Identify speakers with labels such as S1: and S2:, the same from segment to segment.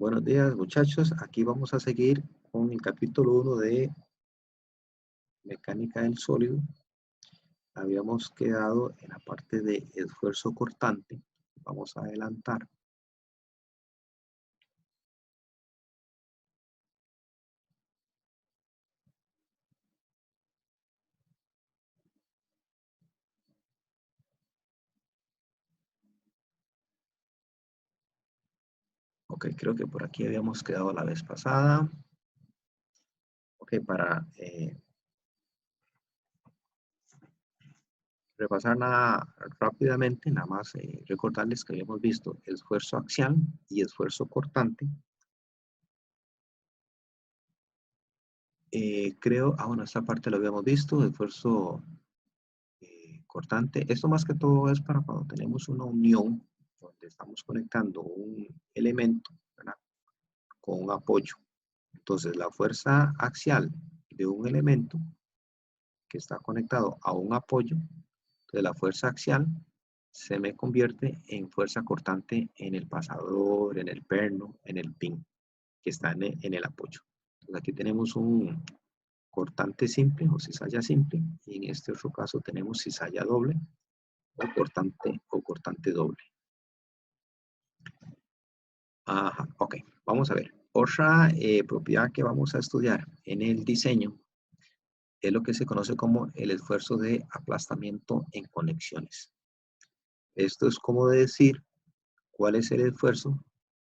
S1: Buenos días, muchachos. Aquí vamos a seguir con el capítulo 1 de Mecánica del Sólido. Habíamos quedado en la parte de esfuerzo cortante. Vamos a adelantar. Ok, creo que por aquí habíamos quedado la vez pasada. Ok, para repasar nada rápidamente, nada más recordarles que habíamos visto esfuerzo axial y esfuerzo cortante. Bueno, esta parte lo habíamos visto, esfuerzo cortante. Esto más que todo es para cuando tenemos una unión donde estamos conectando un elemento, ¿verdad?, con un apoyo. Entonces, la fuerza axial de un elemento que está conectado a un apoyo, de la fuerza axial se me convierte en fuerza cortante en el pasador, en el perno, en el pin, que está en el apoyo. Entonces, aquí tenemos un cortante simple o cizalla simple, y en este otro caso tenemos cizalla doble o cortante doble. Ajá, ok, vamos a ver. Otra propiedad que vamos a estudiar en el diseño es lo que se conoce como el esfuerzo de aplastamiento en conexiones. Esto es como decir cuál es el esfuerzo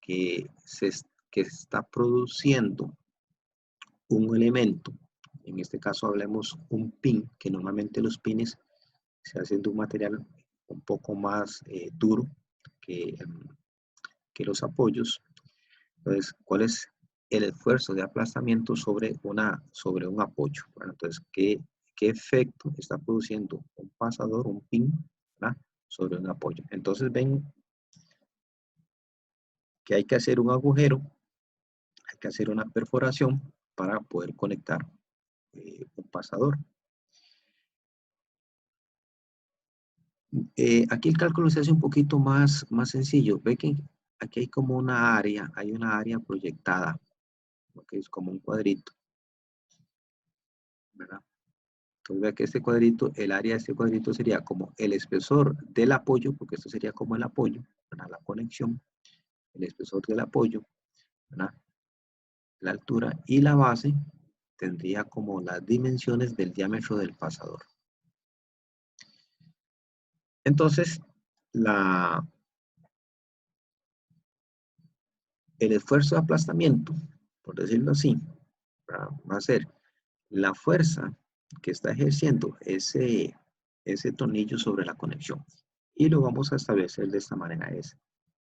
S1: que, que está produciendo un elemento. En este caso hablemos un pin, que normalmente los pines se hacen de un material un poco más duro que, que los apoyos. Entonces, ¿cuál es el esfuerzo de aplastamiento sobre un apoyo? Bueno, entonces, ¿qué efecto está produciendo un pasador, un pin, ¿verdad?, sobre un apoyo? Entonces, ven que hay que hacer un agujero, hay que hacer una perforación para poder conectar un pasador. Aquí el cálculo se hace un poquito más sencillo. Ve que aquí hay como hay una área proyectada, que es como un cuadrito, ¿verdad? Entonces vea que este cuadrito, el área de este cuadrito sería como el espesor del apoyo, porque esto sería como el apoyo, ¿verdad?, la conexión, el espesor del apoyo, ¿verdad?, la altura, y la base tendría como las dimensiones del diámetro del pasador. Entonces, el esfuerzo de aplastamiento, por decirlo así, ¿verdad?, va a ser la fuerza que está ejerciendo ese tornillo sobre la conexión. Y lo vamos a establecer de esta manera: es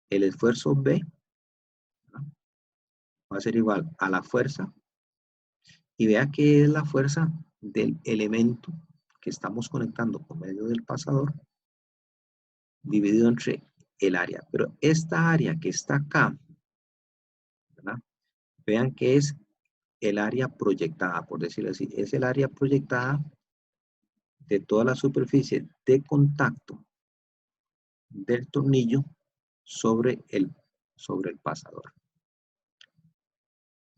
S1: el esfuerzo B, ¿verdad?, va a ser igual a la fuerza, y vea que es la fuerza del elemento que estamos conectando por medio del pasador, dividido entre el área. Pero esta área que está acá, ¿verdad?, vean que es el área proyectada, por decirlo así, es el área proyectada de toda la superficie de contacto del tornillo sobre el pasador.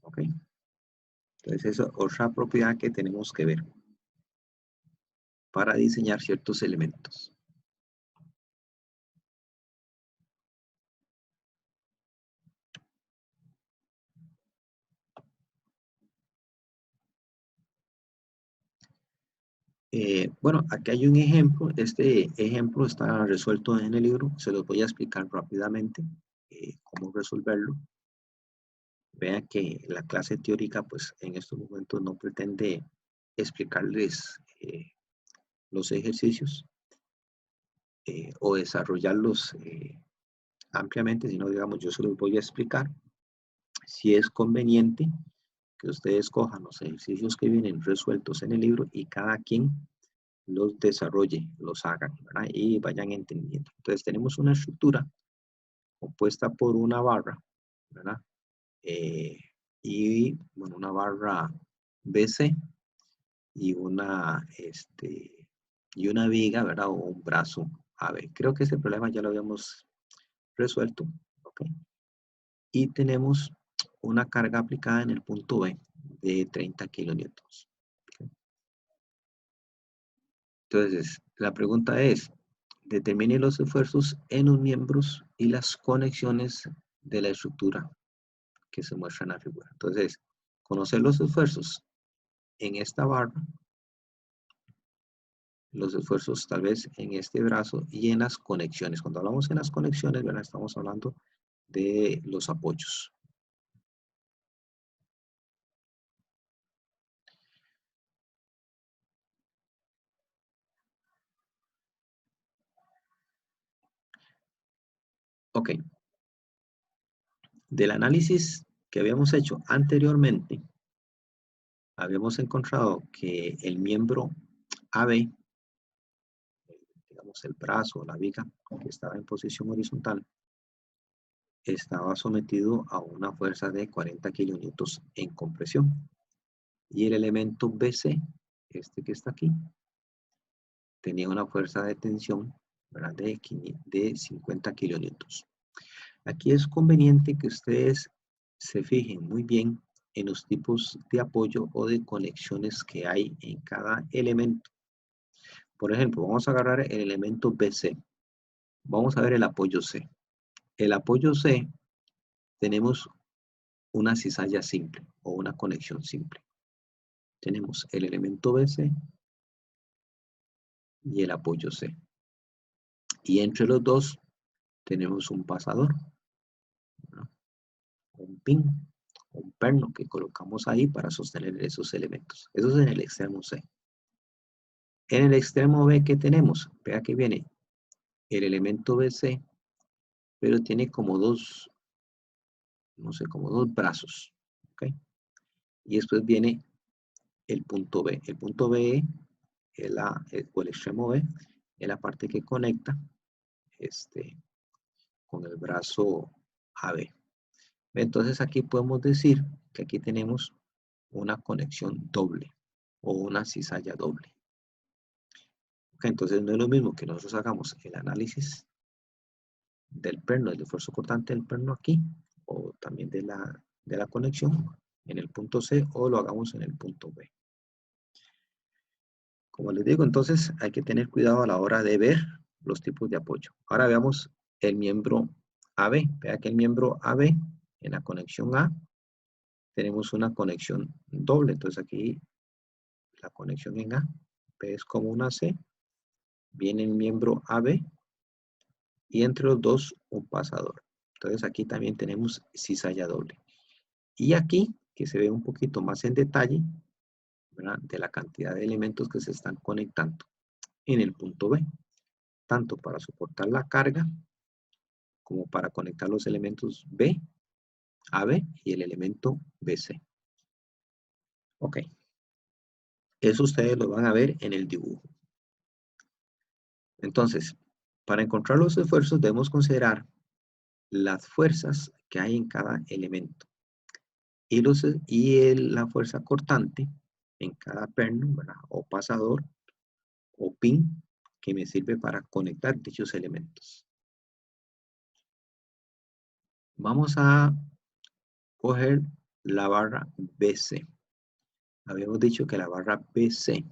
S1: ¿Ok? Entonces, esa es otra propiedad que tenemos que ver para diseñar ciertos elementos. Bueno, aquí hay un ejemplo. Este ejemplo está resuelto en el libro. Se los voy a explicar rápidamente cómo resolverlo. Vean que la clase teórica, pues en estos momentos no pretende explicarles los ejercicios o desarrollarlos ampliamente, sino, digamos, yo se los voy a explicar. Si es conveniente que ustedes cojan los ejercicios que vienen resueltos en el libro y cada quien los desarrolle, los hagan, ¿verdad?, y vayan entendiendo. Entonces tenemos una estructura compuesta por una barra, ¿verdad?, Eh, y bueno, una barra BC y una viga, ¿verdad?, o un brazo AB. Creo que ese problema ya lo habíamos resuelto, ¿ok? y tenemos una carga aplicada en el punto B de 30 kilonewtons. Entonces, la pregunta es, determine los esfuerzos en los miembros y las conexiones de la estructura que se muestra en la figura. Entonces, conocer los esfuerzos en esta barra, los esfuerzos tal vez en este brazo y en las conexiones. Cuando hablamos en las conexiones, ¿verdad? Estamos hablando de los apoyos. Ok. Del análisis que habíamos hecho anteriormente, habíamos encontrado que el miembro AB, digamos el brazo o la viga que estaba en posición horizontal, estaba sometido a una fuerza de 40 kilonewtons en compresión. Y el elemento BC, este que está aquí, tenía una fuerza de tensión, ¿verdad? de 50 kilonewtons. Aquí es conveniente que ustedes se fijen muy bien en los tipos de apoyo o de conexiones que hay en cada elemento. Por ejemplo, vamos a agarrar el elemento BC. Vamos a ver el apoyo C. El apoyo C tenemos una cizalla simple o una conexión simple. Tenemos el elemento BC y el apoyo C. Y entre los dos tenemos un pasador, ¿no? Un pin, un perno que colocamos ahí para sostener esos elementos. Eso es en el extremo C. En el extremo B, ¿qué tenemos? Vea que viene el elemento BC, pero tiene como dos, no sé, como dos brazos. ¿Ok? Y después viene el punto B. El punto B es o el extremo B es la parte que conecta con el brazo AB. Entonces aquí podemos decir que aquí tenemos una conexión doble o una cizalla doble. Okay, entonces no es lo mismo que nosotros hagamos el análisis del perno, del esfuerzo cortante del perno aquí, o también de la conexión en el punto C, o lo hagamos en el punto B. Como les digo, entonces hay que tener cuidado a la hora de ver los tipos de apoyo. Ahora veamos el miembro AB. Vea que el miembro AB, en la conexión A, tenemos una conexión doble. Entonces aquí la conexión en A, P es como una C, viene el miembro AB y entre los dos un pasador. Entonces aquí también tenemos cizalla doble. Y aquí, que se ve un poquito más en detalle, ¿verdad? De la cantidad de elementos que se están conectando en el punto B, tanto para soportar la carga como para conectar los elementos B, AB y el elemento BC. Ok, eso ustedes lo van a ver en el dibujo. Entonces, para encontrar los esfuerzos debemos considerar las fuerzas que hay en cada elemento y, la fuerza cortante en cada perno, ¿verdad? O pasador o pin que me sirve para conectar dichos elementos. Vamos a coger la barra BC. Habíamos dicho que la barra BC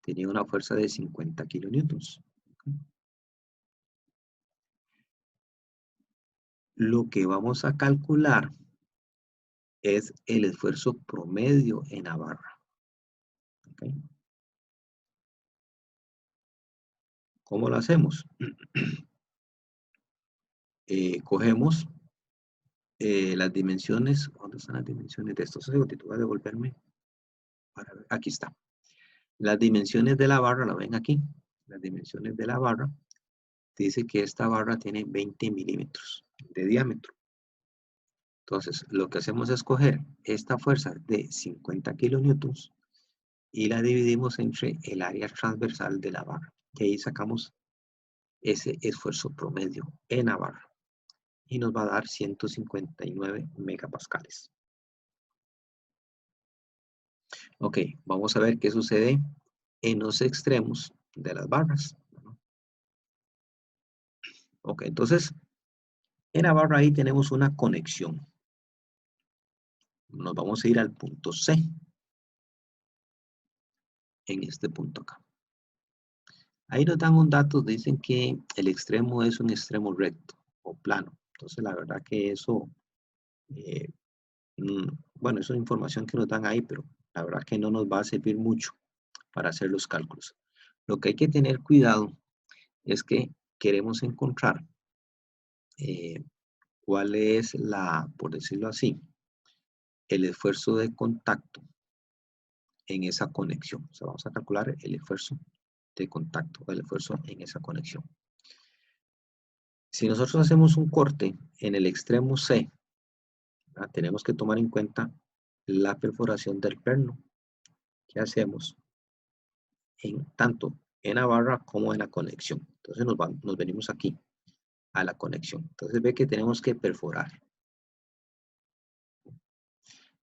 S1: tenía una fuerza de 50 kilonewtons. Lo que vamos a calcular es el esfuerzo promedio en la barra. ¿Okay? ¿Cómo lo hacemos? Cogemos las dimensiones. ¿Dónde están las dimensiones de esto? Voy a devolverme. Aquí está. Las dimensiones de la barra, la ven aquí. Las dimensiones de la barra. Dice que esta barra tiene 20 milímetros de diámetro. Entonces, lo que hacemos es coger esta fuerza de 50 kilonewtons y la dividimos entre el área transversal de la barra. Y ahí sacamos ese esfuerzo promedio en la barra. Y nos va a dar 159 megapascales. Ok, vamos a ver qué sucede en los extremos de las barras. Ok, entonces, En la barra ahí tenemos una conexión. Nos vamos a ir al punto C. En este punto acá. Ahí nos dan un dato, dicen que el extremo es un extremo recto o plano. Entonces la verdad que eso, bueno, eso es información que nos dan ahí, pero la verdad que no nos va a servir mucho para hacer los cálculos. Lo que hay que tener cuidado es que queremos encontrar cuál es la, por decirlo así, el esfuerzo de contacto en esa conexión. O sea, vamos a calcular el esfuerzo de contacto, el esfuerzo en esa conexión. Si nosotros hacemos un corte en el extremo C, ¿verdad? Tenemos que tomar en cuenta la perforación del perno que hacemos tanto en la barra como en la conexión. Entonces nos venimos aquí a la conexión. Entonces ve que tenemos que perforar.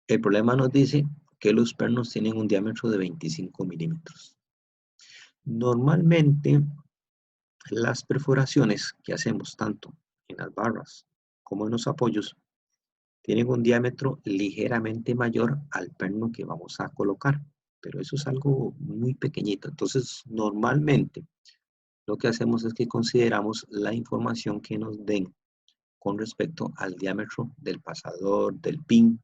S1: El problema nos dice que los pernos tienen un diámetro de 25 milímetros. Normalmente las perforaciones que hacemos tanto en las barras como en los apoyos tienen un diámetro ligeramente mayor al perno que vamos a colocar, pero eso es algo muy pequeñito. Entonces, normalmente lo que hacemos es que consideramos la información que nos den con respecto al diámetro del pasador, del pin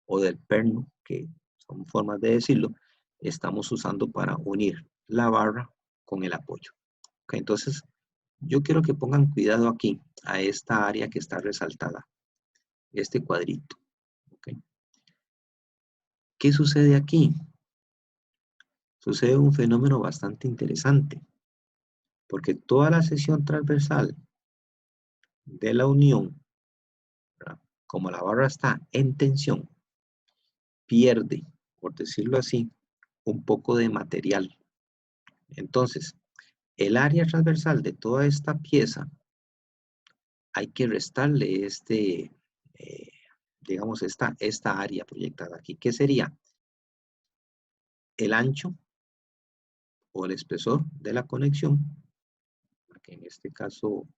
S1: o del perno, que son formas de decirlo, estamos usando para unir la barra con el apoyo. Okay, entonces, yo quiero que pongan cuidado aquí a esta área que está resaltada, este cuadrito. Okay. ¿Qué sucede aquí? Sucede un fenómeno bastante interesante, porque toda la sección transversal de la unión, ¿verdad? Como la barra está en tensión, pierde, por decirlo así, un poco de material. Entonces, el área transversal de toda esta pieza, hay que restarle digamos, esta área proyectada aquí. ¿Qué sería? El ancho o el espesor de la conexión, que en este caso,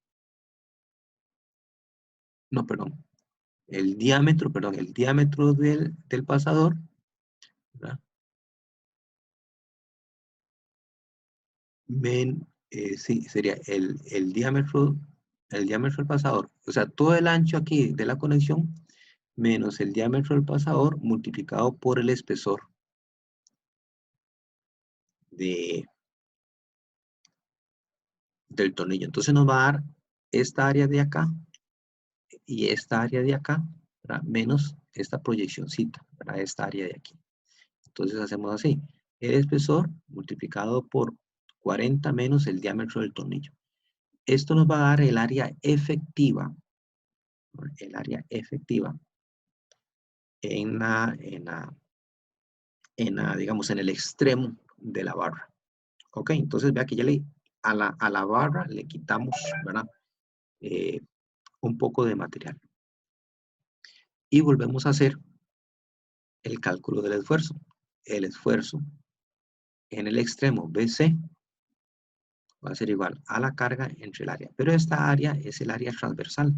S1: no, perdón, el diámetro del pasador, ¿verdad? Sí, sería el diámetro del pasador, o sea, todo el ancho aquí de la conexión menos el diámetro del pasador multiplicado por el espesor del tornillo. Entonces nos va a dar esta área de acá y esta área de acá, ¿verdad? Menos esta proyeccióncita, ¿verdad? Esta área de aquí. Entonces hacemos así, el espesor multiplicado por 40 menos el diámetro del tornillo. Esto nos va a dar el área efectiva, ¿no? El área efectiva digamos, en el extremo de la barra. Ok, entonces vea que ya a la barra le quitamos, ¿verdad? Un poco de material. Y volvemos a hacer el cálculo del esfuerzo. El esfuerzo en el extremo BC va a ser igual a la carga entre el área. Pero esta área es el área transversal,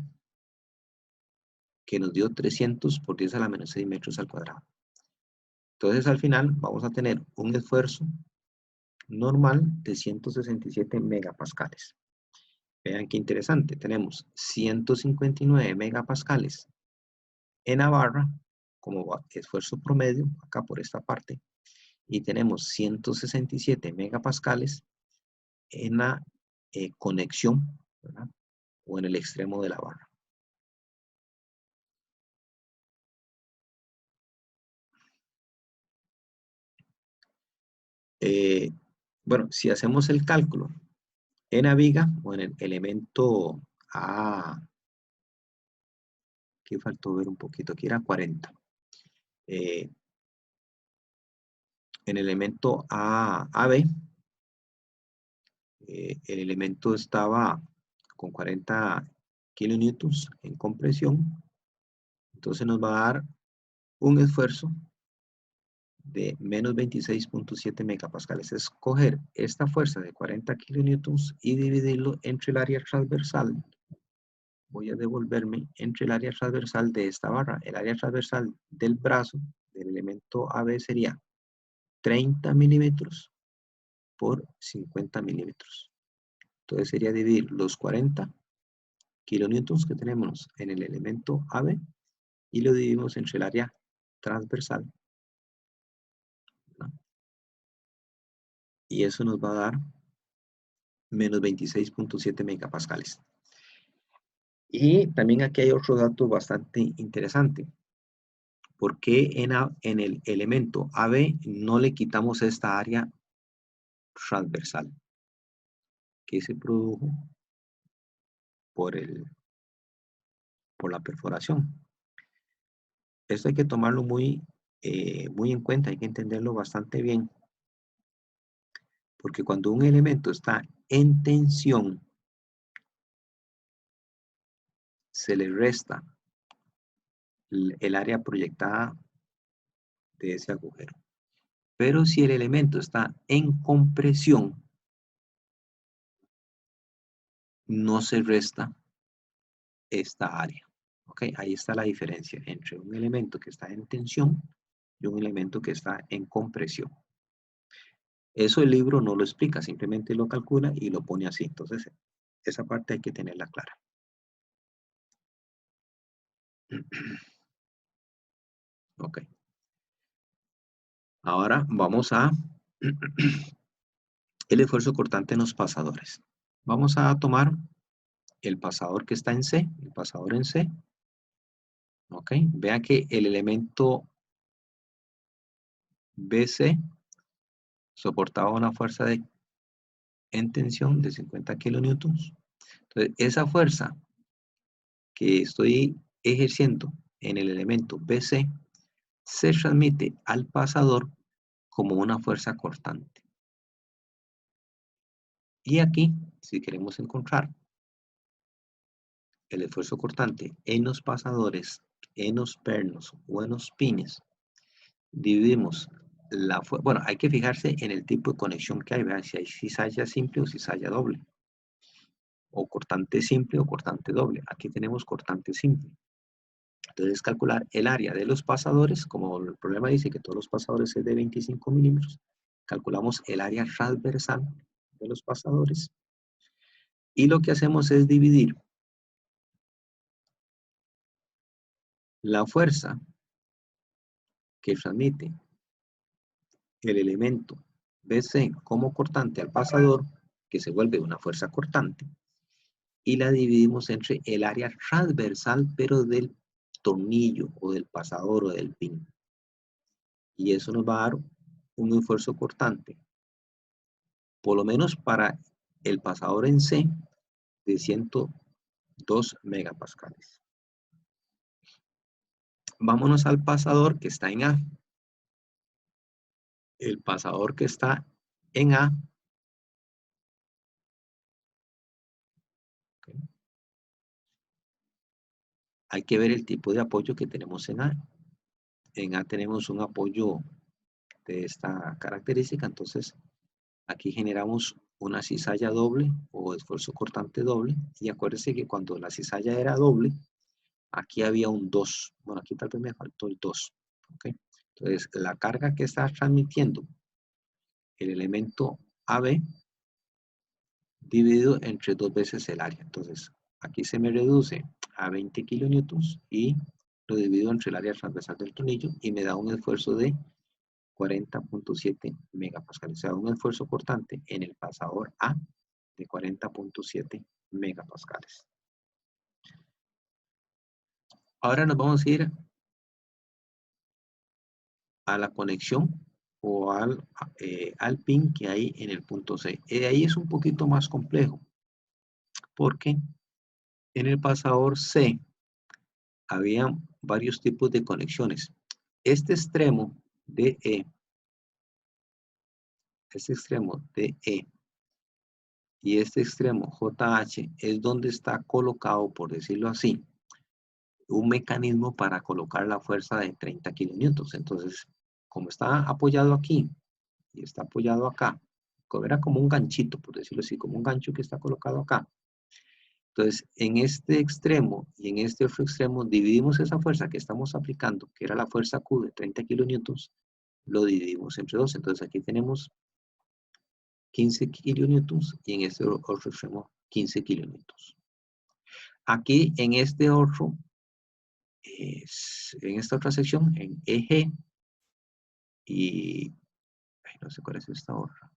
S1: que nos dio 300 por 10 a la menos 6 metros al cuadrado. Entonces al final vamos a tener un esfuerzo normal de 167 megapascales. Vean qué interesante, tenemos 159 megapascales en la barra como esfuerzo promedio, acá por esta parte, y tenemos 167 megapascales en la conexión, ¿verdad? O en el extremo de la barra. Bueno, si hacemos el cálculo en la viga o en el elemento A, aquí faltó ver un poquito, aquí era 40. En el elemento AB, el elemento estaba con 40 kilonewtons en compresión, entonces nos va a dar un esfuerzo de menos 26.7 megapascales. Es coger esta fuerza de 40 kilonewtons y dividirlo entre el área transversal voy a devolverme entre el área transversal de esta barra. El área transversal del brazo del elemento AB sería 30 milímetros por 50 milímetros. Entonces sería dividir los 40 kilonewtons que tenemos en el elemento AB y lo dividimos entre el área transversal, ¿no? Y eso nos va a dar menos 26.7 megapascales. Y también aquí hay otro dato bastante interesante. ¿Por qué en el elemento AB no le quitamos esta área transversal que se produjo por la perforación? Esto hay que tomarlo muy en cuenta, hay que entenderlo bastante bien, porque cuando un elemento está en tensión, se le resta el área proyectada de ese agujero. Pero si el elemento está en compresión, no se resta esta área. ¿Ok? Ahí está la diferencia entre un elemento que está en tensión y un elemento que está en compresión. Eso el libro no lo explica, simplemente lo calcula y lo pone así. Entonces, esa parte hay que tenerla clara. Ok. Ahora vamos a el esfuerzo cortante en los pasadores. Vamos a tomar el pasador que está en C, el pasador en C. Ok. Vean que el elemento BC soportaba una fuerza en tensión de 50 kilonewtons. Entonces, esa fuerza que estoy ejerciendo en el elemento BC se transmite al pasador como una fuerza cortante. Y aquí, si queremos encontrar el esfuerzo cortante en los pasadores, en los pernos o en los pines, dividimos la fuerza. Bueno, hay que fijarse en el tipo de conexión que hay, vean si hay cizalla simple o cizalla doble, o cortante simple o cortante doble. Aquí tenemos cortante simple. Entonces, calcular el área de los pasadores, como el problema dice que todos los pasadores es de 25 milímetros, calculamos el área transversal de los pasadores. Y lo que hacemos es dividir la fuerza que transmite el elemento BC como cortante al pasador, que se vuelve una fuerza cortante, y la dividimos entre el área transversal, pero del tornillo o del pasador o del pin. Y eso nos va a dar un esfuerzo cortante, por lo menos para el pasador en C, de 102 megapascales. Vámonos al pasador que está en A. El pasador que está en A, okay, hay que ver el tipo de apoyo que tenemos en A. En A tenemos un apoyo de esta característica, entonces aquí generamos una cizalla doble o esfuerzo cortante doble, y acuérdense que cuando la cizalla era doble, aquí había un 2. Bueno, aquí tal vez me faltó el 2. ¿Okay? Entonces, la carga que está transmitiendo el elemento AB dividido entre 2 veces el área. Entonces, aquí se me reduce a 20 kilonewtons y lo divido entre el área transversal del tornillo y me da un esfuerzo de 40.7 megapascales. O sea, un esfuerzo cortante en el pasador A de 40.7 megapascales. Ahora nos vamos a ir a la conexión o al pin que hay en el punto C. Ahí es un poquito más complejo, porque en el pasador C había varios tipos de conexiones. Este extremo DE, y este extremo JH es donde está colocado, por decirlo así, un mecanismo para colocar la fuerza de 30 kilonewtons. Entonces, como está apoyado aquí y está apoyado acá, era como un ganchito, por decirlo así, como un gancho que está colocado acá. Entonces, en este extremo y en este otro extremo, dividimos esa fuerza que estamos aplicando, que era la fuerza Q de 30 kilonewtons, lo dividimos entre 2. Entonces, aquí tenemos 15 kilonewtons y en este otro extremo 15 kilonewtons. Aquí, en este otro, en esta otra sección, en EG, y ay, no sé cuál es esta otra.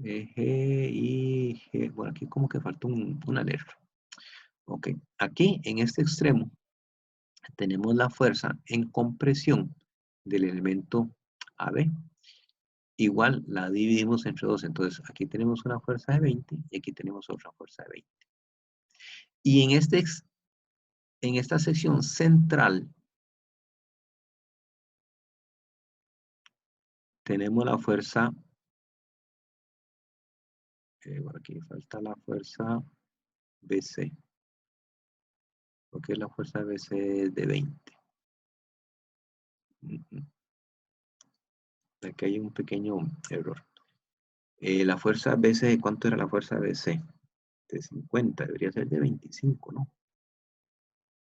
S1: G y G. Bueno, aquí como que falta una letra. Ok, aquí en este extremo tenemos la fuerza en compresión del elemento AB. Igual la dividimos entre 2. Entonces aquí tenemos una fuerza de 20 y aquí tenemos otra fuerza de 20. Y en esta sección central tenemos la fuerza, bueno, aquí falta la fuerza BC, porque la fuerza BC es de 20. Aquí hay un pequeño error. La fuerza BC, ¿cuánto era la fuerza BC? De 50, debería ser de 25, ¿no?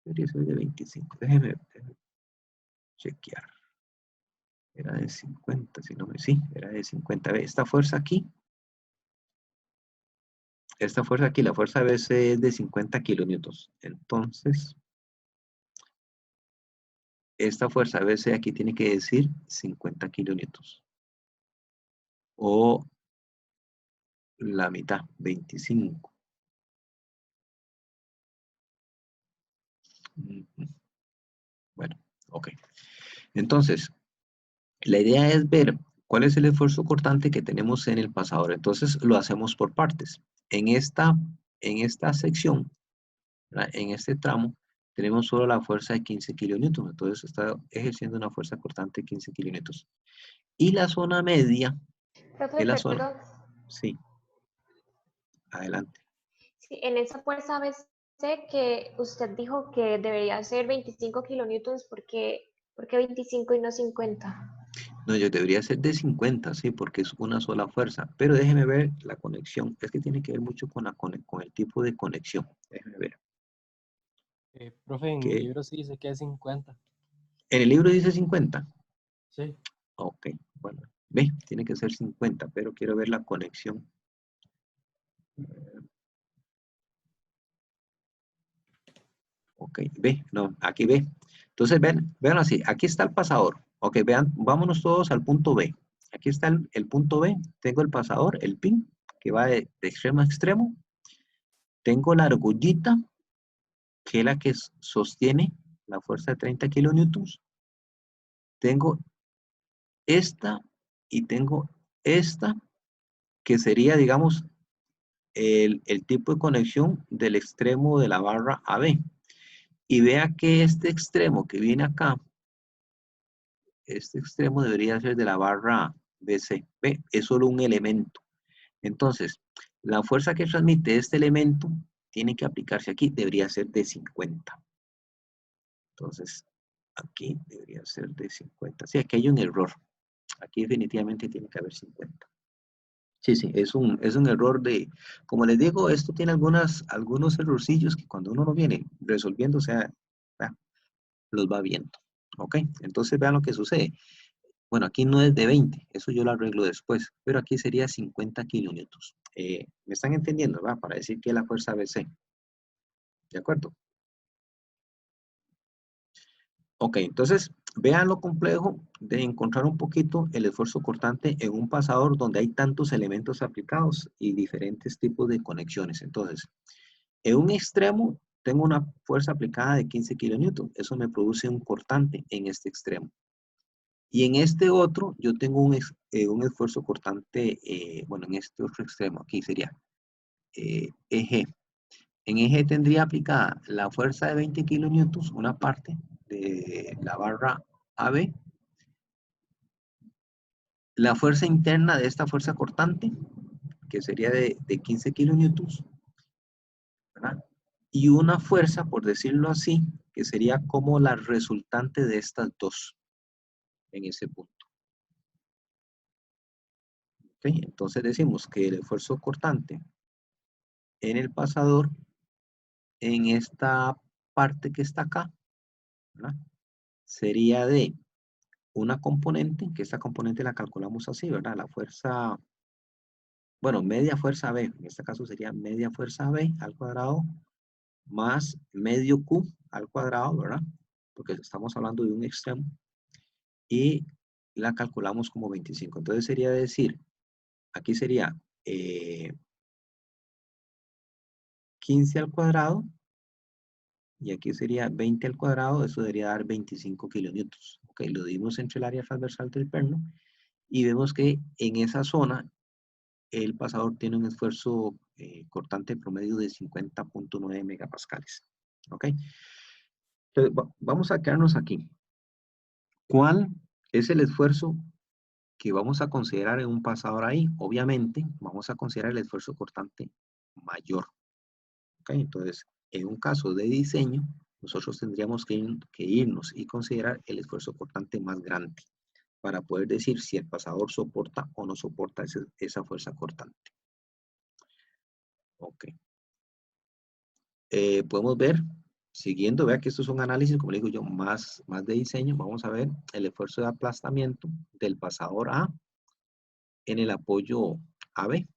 S1: Debería ser de 25. Déjeme chequear. Era de 50, si no me... Sí, era de 50. Ve, esta fuerza aquí, la fuerza BC es de 50 kilonewtons. Entonces, esta fuerza BC aquí tiene que decir 50 kilonewtons. O la mitad, 25. Bueno, ok. Entonces, la idea es ver cuál es el esfuerzo cortante que tenemos en el pasador. Entonces, lo hacemos por partes. En esta sección, ¿verdad? En este tramo, tenemos solo la fuerza de 15 kilonewtons. Entonces, está ejerciendo una fuerza cortante de 15 kilonewtons. Y la zona media
S2: Profe,
S1: es la zona...
S2: perdón.
S1: Sí, adelante.
S2: Sí, en esa fuerza ABC que usted dijo que debería ser 25 kilonewtons, ¿por qué 25 y no 50?
S1: No, yo debería ser de 50, sí, porque es una sola fuerza. Pero déjeme ver la conexión. Es que tiene que ver mucho con el tipo de conexión. Déjeme ver.
S3: Profe, en el
S1: Que
S3: libro sí dice que es 50.
S1: en el libro dice 50.
S3: Sí.
S1: Ok, bueno. Ve, tiene que ser 50, pero quiero ver la conexión. Ok, ve, no, aquí ve. Entonces, vean así, aquí está el pasador. Ok, vean, vámonos todos al punto B. Aquí está el punto B. Tengo el pasador, el pin, que va de extremo a extremo. Tengo la argollita, que es la que sostiene la fuerza de 30 kilonewtons. Tengo esta y tengo esta, que sería, digamos, el tipo de conexión del extremo de la barra AB. Y vea que este extremo que viene acá, este extremo debería ser de la barra BC. Ve, es solo un elemento. Entonces, la fuerza que transmite este elemento tiene que aplicarse aquí, debería ser de 50. Entonces, aquí debería ser de 50. Sí, aquí hay un error. Aquí definitivamente tiene que haber 50. Sí, sí, es un error de, como les digo, esto tiene algunos errorcillos que cuando uno lo viene resolviendo, o sea, los va viendo. ¿Ok? Entonces vean lo que sucede. Bueno, aquí no es de 20, eso yo lo arreglo después, pero aquí sería 50 kilonewtons. ¿Me están entendiendo, va? Para decir que es la fuerza BC. ¿De acuerdo? Ok, entonces vean lo complejo de encontrar un poquito el esfuerzo cortante en un pasador donde hay tantos elementos aplicados y diferentes tipos de conexiones. Entonces, en un extremo tengo una fuerza aplicada de 15 kilonewtons. Eso me produce un cortante en este extremo. Y en este otro yo tengo un esfuerzo cortante, bueno, en este otro extremo, aquí sería eje. En eje tendría aplicada la fuerza de 20 kilonewtons, una parte de la barra AB, la fuerza interna de esta fuerza cortante, que sería de 15 kilonewtons, ¿verdad? Y una fuerza, por decirlo así, que sería como la resultante de estas dos en ese punto. ¿Okay? Entonces decimos que el esfuerzo cortante en el pasador en esta parte que está acá, ¿verdad? Sería de una componente, que esta componente la calculamos así, ¿verdad? La fuerza, bueno, media fuerza B, en este caso sería media fuerza B al cuadrado más medio Q al cuadrado, ¿verdad? Porque estamos hablando de un extremo, y la calculamos como 25. Entonces sería decir, aquí sería 15 al cuadrado, y aquí sería 20 al cuadrado, eso debería dar 25 kilonewtons. Ok, lo dimos entre el área transversal del perno, y vemos que en esa zona el pasador tiene un esfuerzo cortante promedio de 50.9 megapascales. Ok, entonces vamos a quedarnos aquí. ¿Cuál es el esfuerzo que vamos a considerar en un pasador ahí? Obviamente, vamos a considerar el esfuerzo cortante mayor. ¿Ok? Entonces, en un caso de diseño, nosotros tendríamos que irnos y considerar el esfuerzo cortante más grande para poder decir si el pasador soporta o no soporta esa fuerza cortante. Ok. Podemos ver, siguiendo, vea que esto es un análisis, como le digo yo, más de diseño. Vamos a ver el esfuerzo de aplastamiento del pasador A en el apoyo AB.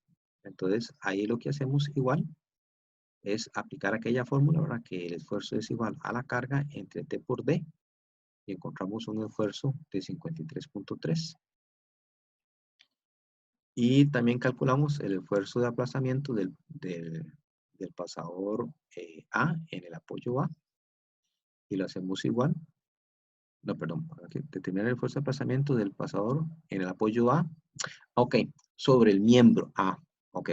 S1: Entonces, ahí lo que hacemos igual es aplicar aquella fórmula, ¿verdad? Que el esfuerzo es igual a la carga entre T por D, y encontramos un esfuerzo de 53.3. Y también calculamos el esfuerzo de aplastamiento del pasador A en el apoyo A, y lo hacemos igual. No, perdón, para determinar el esfuerzo de aplastamiento del pasador en el apoyo A. Ok, sobre el miembro A. Ok.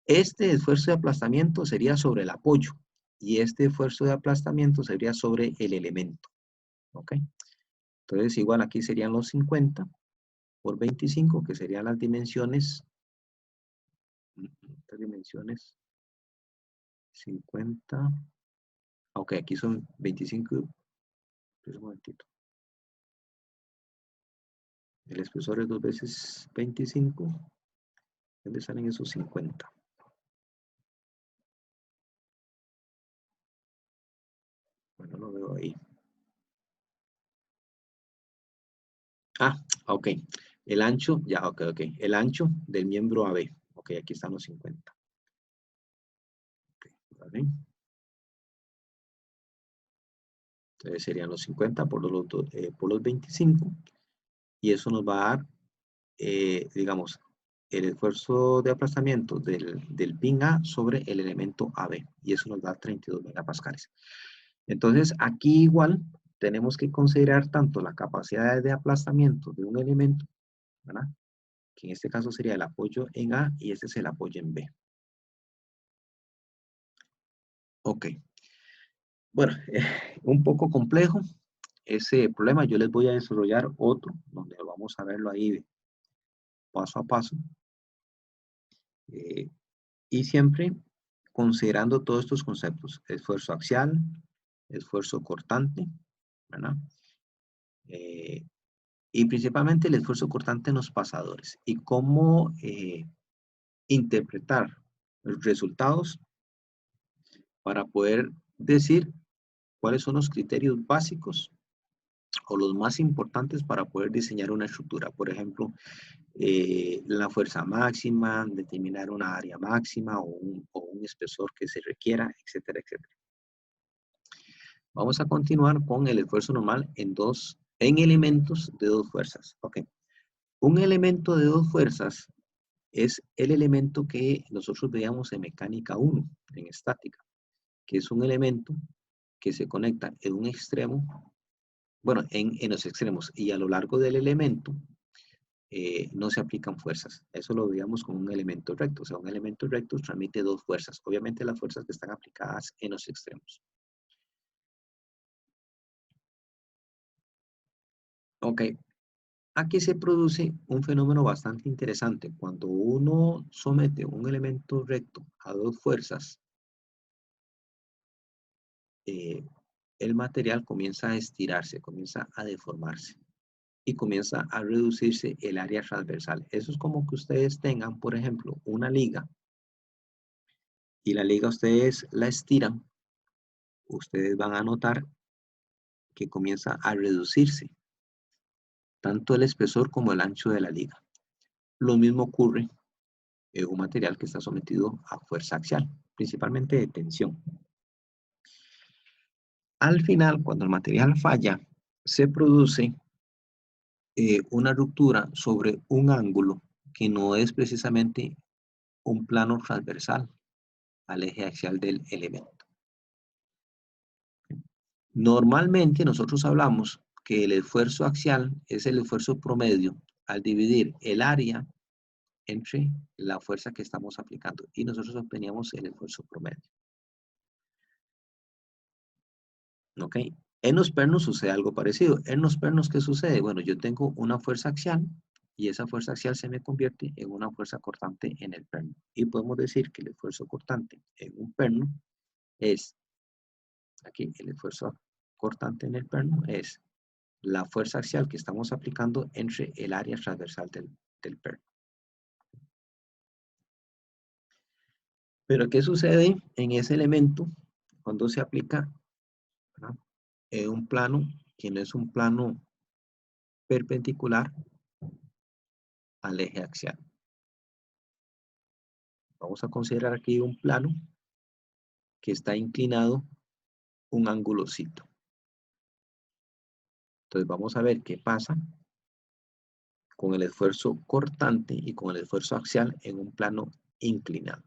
S1: Este esfuerzo de aplastamiento sería sobre el apoyo, y este esfuerzo de aplastamiento sería sobre el elemento. Ok. Entonces, igual aquí serían los 50 por 25, que serían las dimensiones. Estas dimensiones 50. Ok, aquí son 25. Un momentito. El espesor es 2 veces 25. ¿Dónde salen esos 50? Bueno, lo veo ahí. Ah, ok. El ancho, ya, ok. El ancho del miembro AB. Ok, aquí están los 50. Okay, ¿vale? Entonces serían los 50 por los 25. Y eso nos va a dar, digamos, el esfuerzo de aplastamiento del pin A sobre el elemento AB. Y eso nos da 32 megapascales. Entonces, aquí igual tenemos que considerar tanto la capacidad de aplastamiento de un elemento, ¿verdad? Que en este caso sería el apoyo en A, y este es el apoyo en B. Ok. Bueno, un poco complejo ese problema. Yo les voy a desarrollar otro, donde vamos a verlo ahí paso a paso. Y siempre considerando todos estos conceptos: esfuerzo axial, esfuerzo cortante, ¿verdad? Y principalmente el esfuerzo cortante en los pasadores, y cómo interpretar los resultados para poder decir cuáles son los criterios básicos o los más importantes para poder diseñar una estructura. Por ejemplo, la fuerza máxima, determinar una área máxima o un espesor que se requiera, etcétera, etcétera. Vamos a continuar con el esfuerzo normal en elementos de dos fuerzas. Ok. Un elemento de dos fuerzas es el elemento que nosotros veíamos en mecánica 1, en estática, que es un elemento que se conecta en un extremo, bueno, en los extremos, y a lo largo del elemento no se aplican fuerzas. Eso lo veíamos como un elemento recto. O sea, un elemento recto transmite dos fuerzas. Obviamente las fuerzas que están aplicadas en los extremos. Ok. Aquí se produce un fenómeno bastante interesante. Cuando uno somete un elemento recto a dos fuerzas, el material comienza a estirarse, comienza a deformarse, y comienza a reducirse el área transversal. Eso es como que ustedes tengan, por ejemplo, una liga, y la liga ustedes la estiran, ustedes van a notar que comienza a reducirse tanto el espesor como el ancho de la liga. Lo mismo ocurre en un material que está sometido a fuerza axial, principalmente de tensión. Al final, cuando el material falla, se produce una ruptura sobre un ángulo que no es precisamente un plano transversal al eje axial del elemento. Normalmente nosotros hablamos que el esfuerzo axial es el esfuerzo promedio al dividir el área entre la fuerza que estamos aplicando y nosotros obteníamos el esfuerzo promedio. ¿Ok? En los pernos sucede algo parecido. En los pernos, ¿qué sucede? Bueno, yo tengo una fuerza axial y esa fuerza axial se me convierte en una fuerza cortante en el perno. Y podemos decir que el esfuerzo cortante en un perno es, aquí el esfuerzo cortante en el perno es la fuerza axial que estamos aplicando entre el área transversal del perno. Pero ¿qué sucede en ese elemento cuando se aplica, ¿verdad?, en un plano que no es un plano perpendicular al eje axial? Vamos a considerar aquí un plano que está inclinado un angulocito. Entonces vamos a ver qué pasa con el esfuerzo cortante y con el esfuerzo axial en un plano inclinado.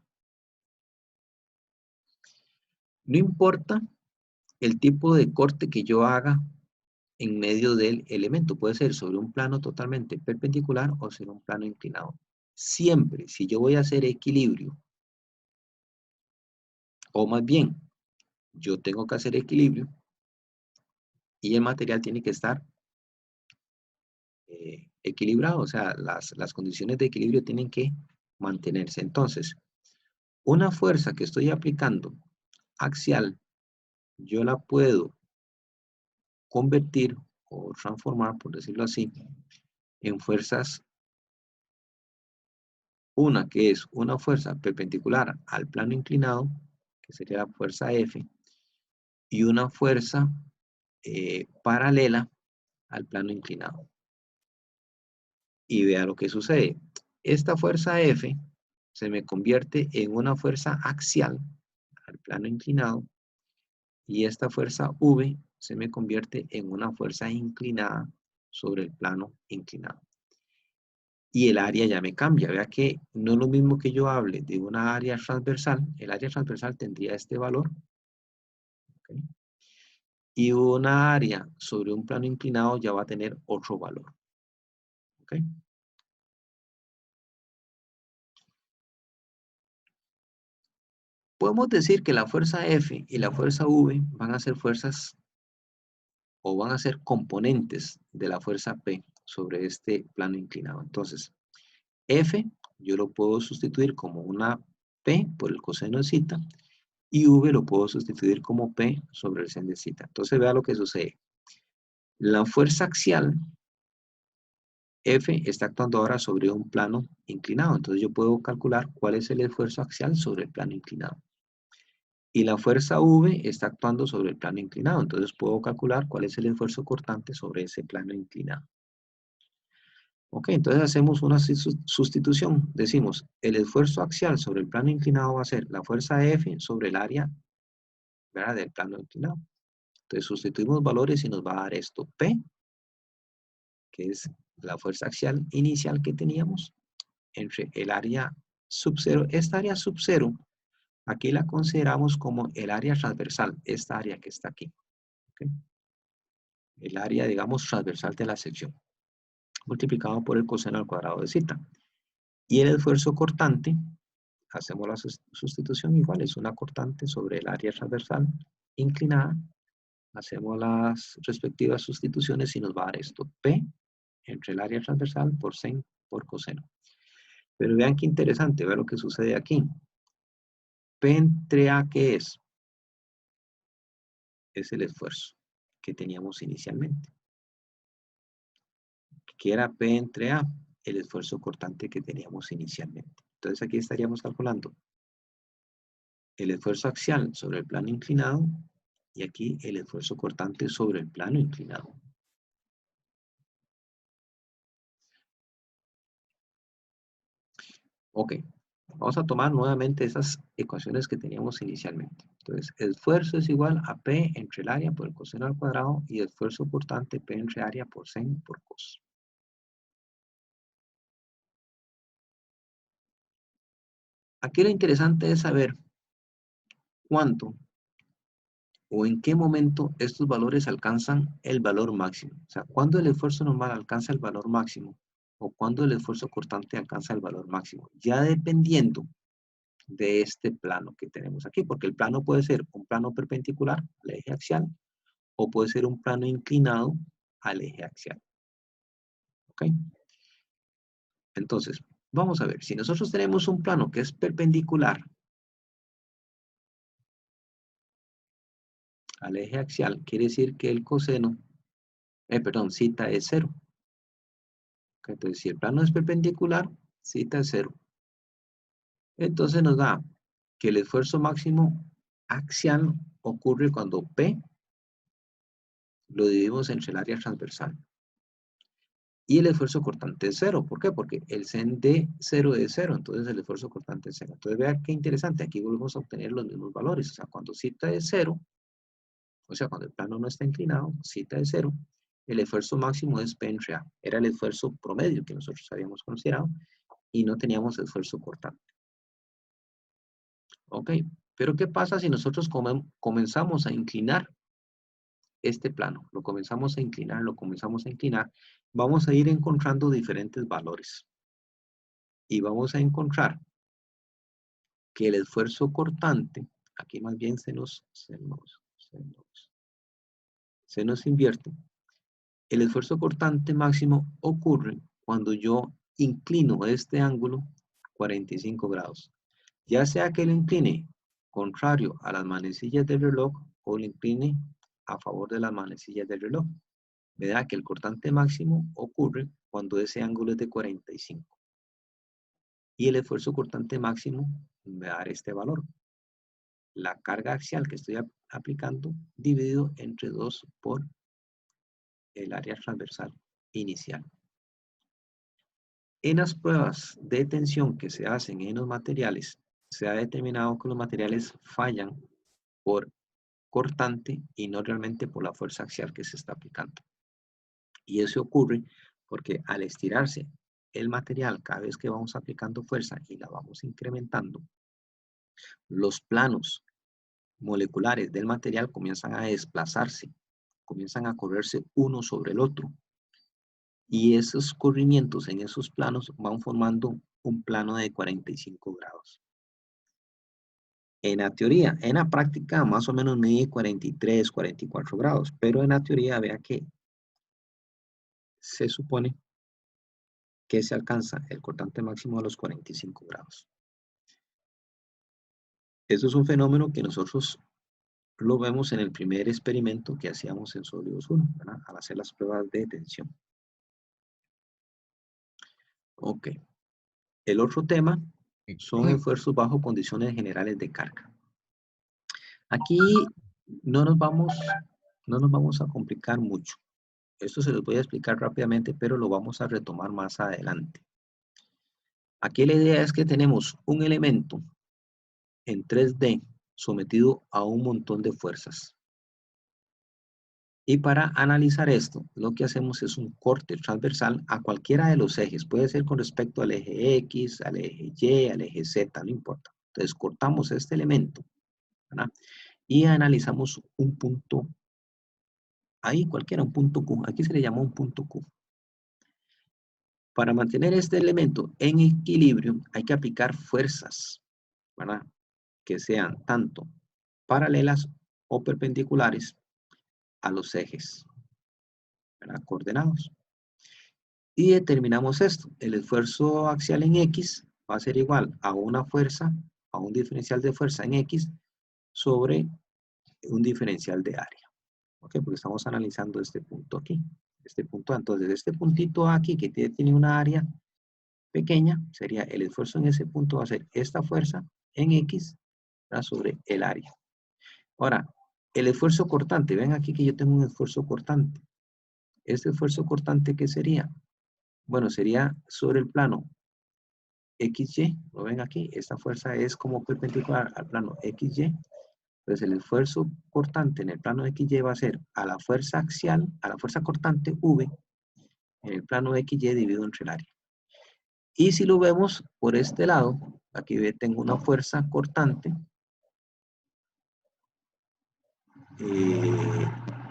S1: No importa el tipo de corte que yo haga en medio del elemento. Puede ser sobre un plano totalmente perpendicular o sobre un plano inclinado. Siempre, si yo voy a hacer equilibrio, o más bien, yo tengo que hacer equilibrio y el material tiene que estar equilibrado, o sea, las condiciones de equilibrio tienen que mantenerse. Entonces, una fuerza que estoy aplicando axial, yo la puedo convertir o transformar, por decirlo así, en fuerzas. Una que es una fuerza perpendicular al plano inclinado, que sería la fuerza F, y una fuerza paralela al plano inclinado. Y vea lo que sucede. Esta fuerza F se me convierte en una fuerza axial al plano inclinado y esta fuerza V se me convierte en una fuerza inclinada sobre el plano inclinado. Y el área ya me cambia. Vea que no es lo mismo que yo hable de una área transversal. El área transversal tendría este valor. ¿Okay? Y una área sobre un plano inclinado ya va a tener otro valor. ¿Okay? Podemos decir que la fuerza F y la fuerza V van a ser fuerzas o van a ser componentes de la fuerza P sobre este plano inclinado. Entonces, F yo lo puedo sustituir como una P por el coseno de zeta y V lo puedo sustituir como P sobre el sen de zeta. Entonces vea lo que sucede. La fuerza axial F está actuando ahora sobre un plano inclinado. Entonces yo puedo calcular cuál es el esfuerzo axial sobre el plano inclinado. Y la fuerza V está actuando sobre el plano inclinado. Entonces puedo calcular cuál es el esfuerzo cortante sobre ese plano inclinado. Ok, entonces hacemos una sustitución. Decimos, el esfuerzo axial sobre el plano inclinado va a ser la fuerza F sobre el área, ¿verdad?, del plano inclinado. Entonces sustituimos valores y nos va a dar esto. P, que es la fuerza axial inicial que teníamos, entre el área sub 0. Esta área sub 0, aquí la consideramos como el área transversal, esta área que está aquí. ¿Okay? El área, digamos, transversal de la sección, multiplicado por el coseno al cuadrado de zeta. Y el esfuerzo cortante, hacemos la sustitución igual, es una cortante sobre el área transversal inclinada. Hacemos las respectivas sustituciones y nos va a dar esto. P entre el área transversal por sen por coseno. Pero vean qué interesante, vean lo que sucede aquí. P entre A, ¿qué es? Es el esfuerzo que teníamos inicialmente. ¿Qué era P entre A? El esfuerzo cortante que teníamos inicialmente. Entonces aquí estaríamos calculando el esfuerzo axial sobre el plano inclinado y aquí el esfuerzo cortante sobre el plano inclinado. Ok, vamos a tomar nuevamente esas ecuaciones que teníamos inicialmente. Entonces, esfuerzo es igual a P entre el área por el coseno al cuadrado y esfuerzo cortante P entre área por sen por cos. Aquí lo interesante es saber cuánto o en qué momento estos valores alcanzan el valor máximo. O sea, cuándo el esfuerzo normal alcanza el valor máximo o cuándo el esfuerzo cortante alcanza el valor máximo. Ya dependiendo de este plano que tenemos aquí, porque el plano puede ser un plano perpendicular al eje axial o puede ser un plano inclinado al eje axial. ¿Ok? Entonces, vamos a ver, si nosotros tenemos un plano que es perpendicular al eje axial, quiere decir que el coseno, zeta es 0. Entonces, si el plano es perpendicular, zeta es 0. Entonces nos da que el esfuerzo máximo axial ocurre cuando P lo dividimos entre el área transversal. Y el esfuerzo cortante es 0. ¿Por qué? Porque el sen de 0 es 0, entonces el esfuerzo cortante es 0. Entonces vean qué interesante, aquí volvemos a obtener los mismos valores. O sea, cuando zeta es 0, o sea, cuando el plano no está inclinado, zeta es 0, el esfuerzo máximo es P entre A. Era el esfuerzo promedio que nosotros habíamos considerado y no teníamos esfuerzo cortante. Ok, pero ¿qué pasa si nosotros comenzamos a inclinar este plano? Lo comenzamos a inclinar, vamos a ir encontrando diferentes valores. Y vamos a encontrar que el esfuerzo cortante, aquí más bien se nos invierte. El esfuerzo cortante máximo ocurre cuando yo inclino este ángulo 45 grados. Ya sea que lo incline contrario a las manecillas del reloj o lo incline a favor de las manecillas del reloj. Verá que el cortante máximo ocurre cuando ese ángulo es de 45. Y el esfuerzo cortante máximo me va a dar este valor. La carga axial que estoy aplicando dividido entre 2 por el área transversal inicial. En las pruebas de tensión que se hacen en los materiales, se ha determinado que los materiales fallan por cortante y no realmente por la fuerza axial que se está aplicando. Y eso ocurre porque al estirarse el material cada vez que vamos aplicando fuerza y la vamos incrementando, los planos moleculares del material comienzan a desplazarse, comienzan a correrse uno sobre el otro. Y esos corrimientos en esos planos van formando un plano de 45 grados. En la teoría, en la práctica más o menos mide 43, 44 grados, pero en la teoría vea que se supone que se alcanza el cortante máximo a los 45 grados. Eso es un fenómeno que nosotros lo vemos en el primer experimento que hacíamos en sólidos 1, ¿verdad? Al hacer las pruebas de tensión. Ok. El otro tema son esfuerzos bajo condiciones generales de carga. Aquí no nos vamos a complicar mucho. Esto se los voy a explicar rápidamente, pero lo vamos a retomar más adelante. Aquí la idea es que tenemos un elemento en 3D sometido a un montón de fuerzas. Y para analizar esto, lo que hacemos es un corte transversal a cualquiera de los ejes. Puede ser con respecto al eje X, al eje Y, al eje Z, no importa. Entonces cortamos este elemento, ¿verdad? Y analizamos un punto, ahí cualquiera, un punto Q. Aquí se le llama un punto Q. Para mantener este elemento en equilibrio hay que aplicar fuerzas, ¿verdad? Que sean tanto paralelas o perpendiculares a los ejes, ¿verdad? Coordenados. Y determinamos esto. El esfuerzo axial en X va a ser igual a una fuerza, a un diferencial de fuerza en X sobre un diferencial de área. ¿Ok? Porque estamos analizando este punto aquí. Este punto A. Entonces, este puntito aquí que tiene una área pequeña, sería el esfuerzo en ese punto va a ser esta fuerza en X, ¿verdad? Sobre el área. Ahora, El esfuerzo cortante, ven aquí que yo tengo un esfuerzo cortante. ¿Este esfuerzo cortante qué sería? Bueno, sería sobre el plano XY, lo ven aquí, esta fuerza es como perpendicular al plano XY. Entonces el esfuerzo cortante en el plano XY va a ser a la fuerza axial, a la fuerza cortante V, en el plano XY dividido entre el área. Y si lo vemos por este lado, aquí tengo una fuerza cortante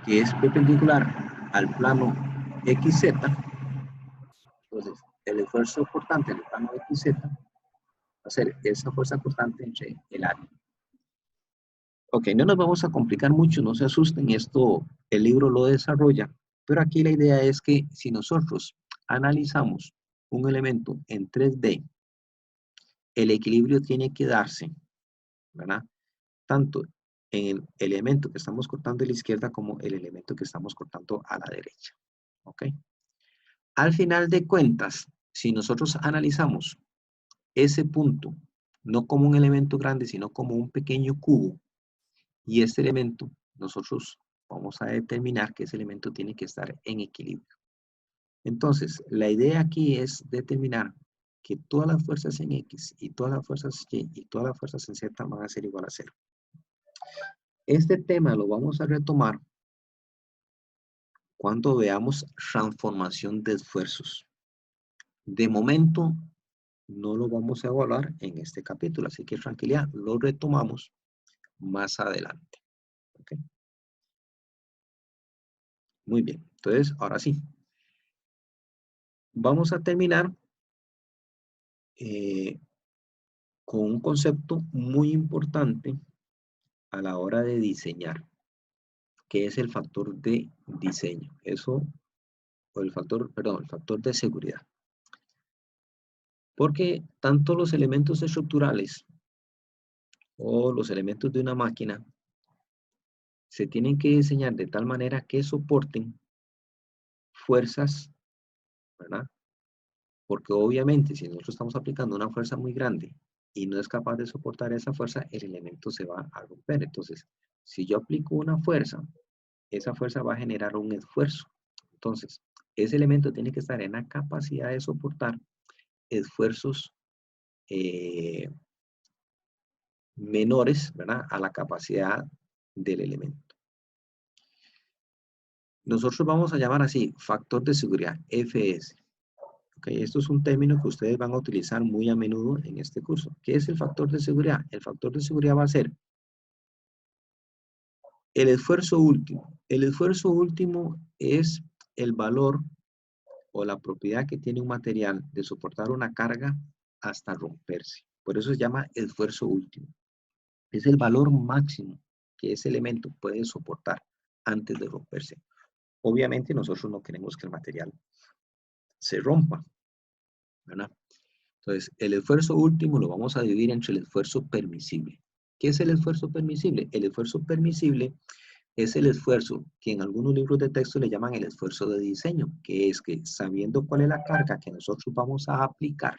S1: que es perpendicular al plano XZ. Entonces, el esfuerzo cortante en el plano XZ va a ser esa fuerza cortante entre el área. Ok, no nos vamos a complicar mucho, no se asusten, esto el libro lo desarrolla, pero aquí la idea es que si nosotros analizamos un elemento en 3D, el equilibrio tiene que darse, ¿verdad? Tanto en el elemento que estamos cortando a la izquierda como el elemento que estamos cortando a la derecha. ¿Ok? Al final de cuentas, si nosotros analizamos ese punto, no como un elemento grande, sino como un pequeño cubo, y este elemento, nosotros vamos a determinar que ese elemento tiene que estar en equilibrio. Entonces, la idea aquí es determinar que todas las fuerzas en X y todas las fuerzas Y y todas las fuerzas en Z van a ser igual a 0. Este tema lo vamos a retomar cuando veamos transformación de esfuerzos. De momento, no lo vamos a evaluar en este capítulo, así que tranquilidad, lo retomamos más adelante. ¿Okay? Muy bien, entonces, ahora sí. Vamos a terminar con un concepto muy importante a la hora de diseñar, que es el factor de diseño. Eso, o el factor, perdón, el factor de seguridad. Porque tanto los elementos estructurales o los elementos de una máquina se tienen que diseñar de tal manera que soporten fuerzas, ¿verdad? Porque obviamente si nosotros estamos aplicando una fuerza muy grande y no es capaz de soportar esa fuerza, el elemento se va a romper. Entonces, si yo aplico una fuerza, esa fuerza va a generar un esfuerzo. Entonces, ese elemento tiene que estar en la capacidad de soportar esfuerzos menores, ¿verdad? A la capacidad del elemento. Nosotros vamos a llamar así, factor de seguridad, FS. Okay, esto es un término que ustedes van a utilizar muy a menudo en este curso. ¿Qué es el factor de seguridad? El factor de seguridad va a ser el esfuerzo último. El esfuerzo último es el valor o la propiedad que tiene un material de soportar una carga hasta romperse. Por eso se llama esfuerzo último. Es el valor máximo que ese elemento puede soportar antes de romperse. Obviamente nosotros no queremos que el material se rompa, ¿verdad? Entonces, el esfuerzo último lo vamos a dividir entre el esfuerzo permisible. ¿Qué es el esfuerzo permisible? El esfuerzo permisible es el esfuerzo que en algunos libros de texto le llaman el esfuerzo de diseño, que es que sabiendo cuál es la carga que nosotros vamos a aplicar,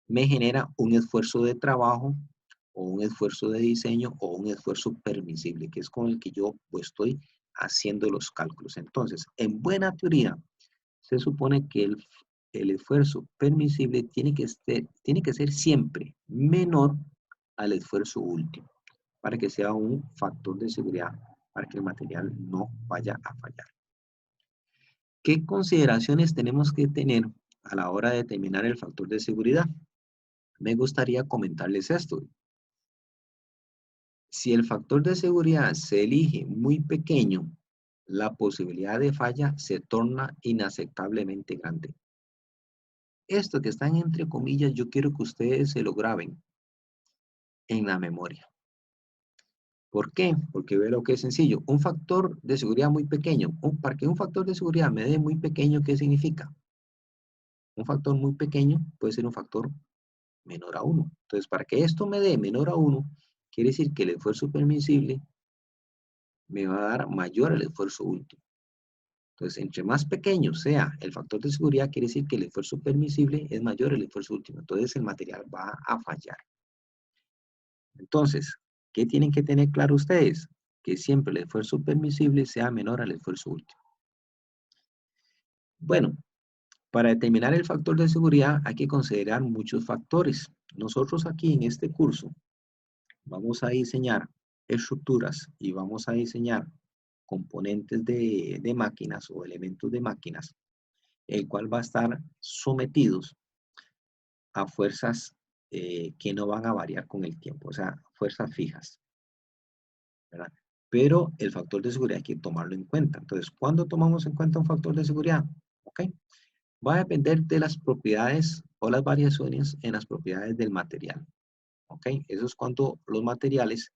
S1: me genera un esfuerzo de trabajo o un esfuerzo de diseño o un esfuerzo permisible, que es con el que yo estoy haciendo los cálculos. Entonces, en buena teoría, se supone que el esfuerzo permisible tiene que ser siempre menor al esfuerzo último, para que sea un factor de seguridad, para que el material no vaya a fallar. ¿Qué consideraciones tenemos que tener a la hora de determinar el factor de seguridad? Me gustaría comentarles esto. Si el factor de seguridad se elige muy pequeño, la posibilidad de falla se torna inaceptablemente grande. Esto que están entre comillas, yo quiero que ustedes se lo graben en la memoria. ¿Por qué? Porque ve lo que es sencillo. Un factor de seguridad muy pequeño. Para que un factor de seguridad me dé muy pequeño, ¿qué significa? Un factor muy pequeño puede ser un factor menor a 1. Entonces, para que esto me dé menor a 1, quiere decir que el esfuerzo permisible me va a dar mayor al esfuerzo último. Entonces, entre más pequeño sea el factor de seguridad, quiere decir que el esfuerzo permisible es mayor al esfuerzo último. Entonces, el material va a fallar. Entonces, ¿Qué tienen que tener claro ustedes? Que siempre el esfuerzo permisible sea menor al esfuerzo último. Bueno, para determinar el factor de seguridad hay que considerar muchos factores. Nosotros aquí en este curso vamos a diseñar estructuras y vamos a diseñar componentes de máquinas o elementos de máquinas, el cual va a estar sometidos a fuerzas que no van a variar con el tiempo, o sea, fuerzas fijas, ¿verdad? Pero el factor de seguridad hay que tomarlo en cuenta. Entonces, ¿cuándo tomamos en cuenta un factor de seguridad? ¿Ok? Va a depender de las propiedades o las variaciones en las propiedades del material. ¿Ok? Eso es cuando los materiales,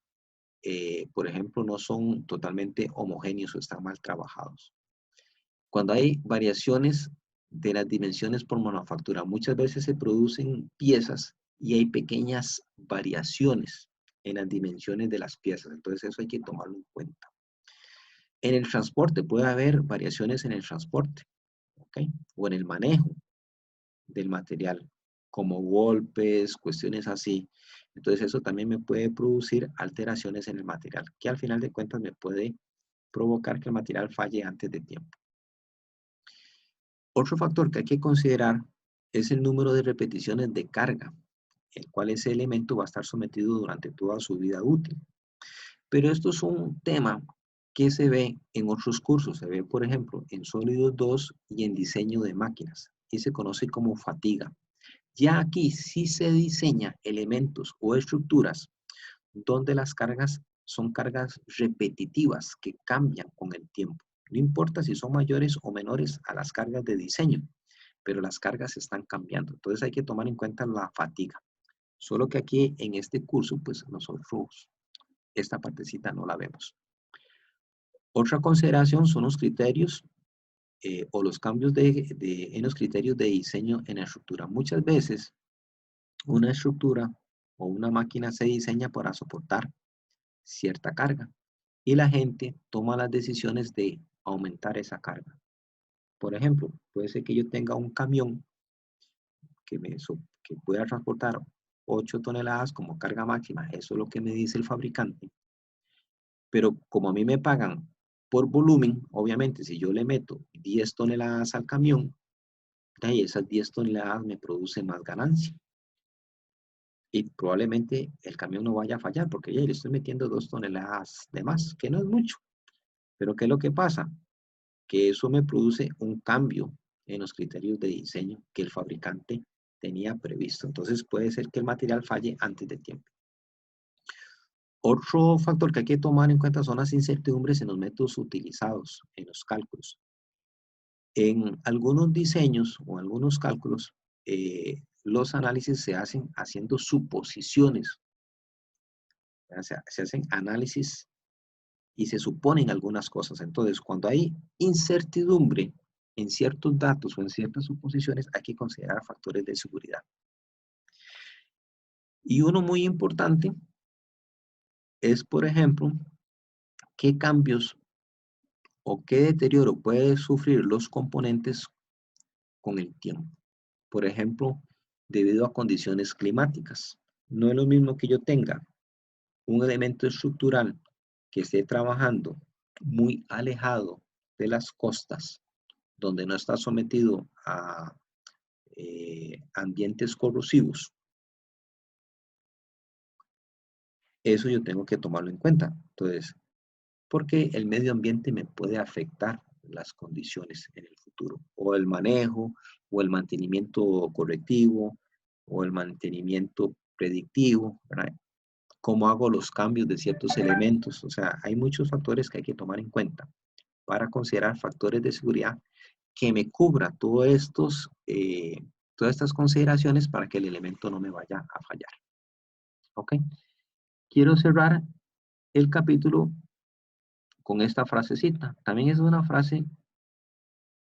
S1: por ejemplo, no son totalmente homogéneos o están mal trabajados. Cuando hay variaciones de las dimensiones por manufactura, muchas veces se producen piezas y hay pequeñas variaciones en las dimensiones de las piezas. Entonces eso hay que tomarlo en cuenta. En el transporte puede haber variaciones en el transporte, ¿ok? O en el manejo del material, como golpes, cuestiones así. Entonces eso también me puede producir alteraciones en el material, que al final de cuentas me puede provocar que el material falle antes de tiempo. Otro factor que hay que considerar es el número de repeticiones de carga, el cual ese elemento va a estar sometido durante toda su vida útil. Pero esto es un tema que se ve en otros cursos. Se ve, por ejemplo, en Sólidos 2 y en diseño de máquinas, y se conoce como fatiga. Ya aquí sí se diseña elementos o estructuras donde las cargas son cargas repetitivas que cambian con el tiempo. No importa si son mayores o menores a las cargas de diseño, pero las cargas están cambiando. Entonces hay que tomar en cuenta la fatiga. Solo que aquí en este curso, pues nosotros esta partecita no la vemos. Otra consideración son los criterios o los cambios en los criterios de diseño en la estructura. Muchas veces una estructura o una máquina se diseña para soportar cierta carga y la gente toma las decisiones de aumentar esa carga. Por ejemplo, puede ser que yo tenga un camión que pueda transportar 8 toneladas como carga máxima, eso es lo que me dice el fabricante, pero como a mí me pagan por volumen, obviamente si yo le meto 10 toneladas al camión, de esas 10 toneladas me producen más ganancia. Y probablemente el camión no vaya a fallar porque ya le estoy metiendo 2 toneladas de más, que no es mucho. Pero ¿qué es lo que pasa? Que eso me produce un cambio en los criterios de diseño que el fabricante tenía previsto. Entonces puede ser que el material falle antes de tiempo. Otro factor que hay que tomar en cuenta son las incertidumbres en los métodos utilizados en los cálculos. En algunos diseños o algunos cálculos, los análisis se hacen haciendo suposiciones. O sea, se hacen análisis y se suponen algunas cosas. Entonces, cuando hay incertidumbre en ciertos datos o en ciertas suposiciones, hay que considerar factores de seguridad. Y uno muy importante es, por ejemplo, qué cambios o qué deterioro pueden sufrir los componentes con el tiempo. Por ejemplo, debido a condiciones climáticas. No es lo mismo que yo tenga un elemento estructural que esté trabajando muy alejado de las costas, donde no está sometido a ambientes corrosivos. Eso yo tengo que tomarlo en cuenta. Entonces, porque el medio ambiente me puede afectar las condiciones en el futuro, o el manejo, o el mantenimiento correctivo, o el mantenimiento predictivo, ¿verdad? Cómo hago los cambios de ciertos elementos. O sea, hay muchos factores que hay que tomar en cuenta para considerar factores de seguridad que me cubra todas estas consideraciones para que el elemento no me vaya a fallar. ¿Ok? Quiero cerrar el capítulo con esta frasecita. También es una frase,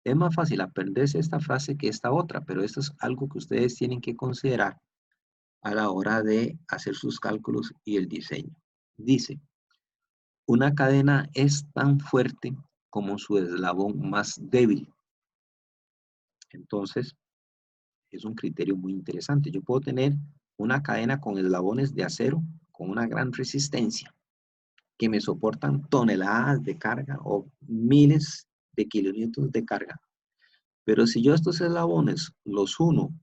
S1: es más fácil aprenderse esta frase que esta otra, pero esto es algo que ustedes tienen que considerar a la hora de hacer sus cálculos y el diseño. Dice, una cadena es tan fuerte como su eslabón más débil. Entonces, es un criterio muy interesante. Yo puedo tener una cadena con eslabones de acero con una gran resistencia, que me soportan toneladas de carga o miles de kilonewtons de carga. Pero si yo estos eslabones los uno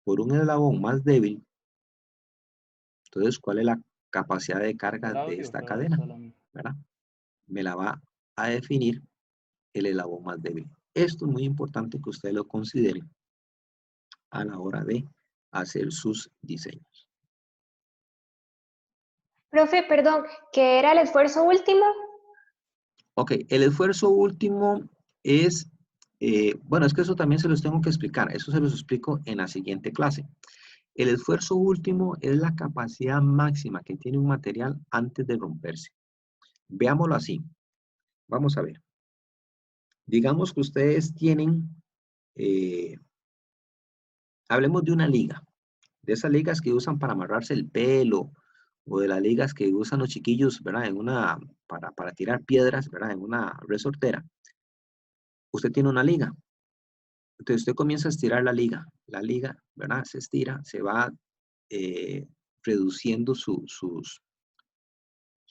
S1: por un eslabón más débil, entonces, ¿cuál es la capacidad de carga de esta cadena? ¿Verdad? Me la va a definir el eslabón más débil. Esto es muy importante que usted lo considere a la hora de hacer sus diseños.
S2: Profe, perdón, ¿qué era el esfuerzo último?
S1: Ok, el esfuerzo último es, bueno, es que eso también se los tengo que explicar. Eso se los explico en la siguiente clase. El esfuerzo último es la capacidad máxima que tiene un material antes de romperse. Veámoslo así. Vamos a ver. Digamos que ustedes tienen, hablemos de una liga. De esas ligas que usan para amarrarse el pelo, o de las ligas que usan los chiquillos, ¿verdad? Para tirar piedras, ¿verdad? En una resortera. Usted tiene una liga. Entonces usted comienza a estirar la liga, ¿verdad? Se estira, se va reduciendo sus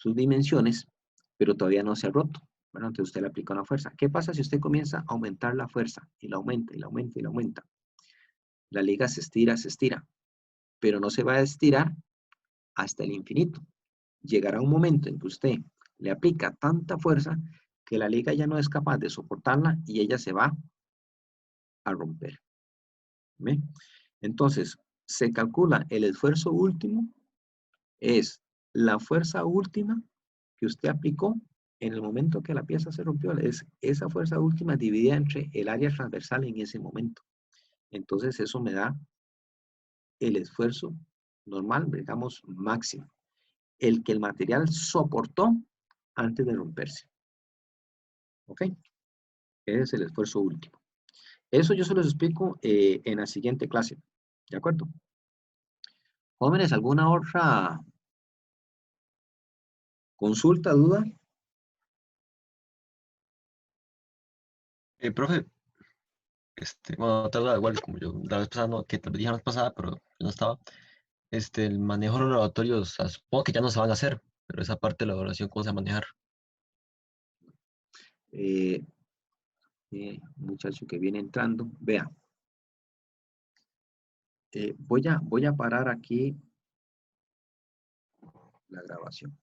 S1: dimensiones, pero todavía no se ha roto. Bueno, entonces usted le aplica una fuerza. ¿Qué pasa si usted comienza a aumentar la fuerza? Y la aumenta, y la aumenta, y la aumenta. La liga se estira, pero no se va a estirar hasta el infinito. Llegará un momento en que usted le aplica tanta fuerza que la liga ya no es capaz de soportarla y ella se va a romper. ¿Ve? Entonces, se calcula el esfuerzo último, es la fuerza última que usted aplicó en el momento que la pieza se rompió. Es esa fuerza última dividida entre el área transversal en ese momento. Entonces, eso me da el esfuerzo normal, digamos, máximo. El que el material soportó antes de romperse. ¿Ok? Ese es el esfuerzo último. Eso yo se los explico en la siguiente clase. ¿De acuerdo? Jóvenes, ¿alguna otra consulta, duda?
S4: Profe, bueno, otra duda, igual como yo la vez pasada, no, que te lo dije la vez pasada, pero yo no estaba. El manejo de los laboratorios, supongo que ya no se van a hacer, pero esa parte de la evaluación, ¿cómo se va a manejar?
S1: Muchacho que viene entrando, vea. Voy a parar aquí la grabación.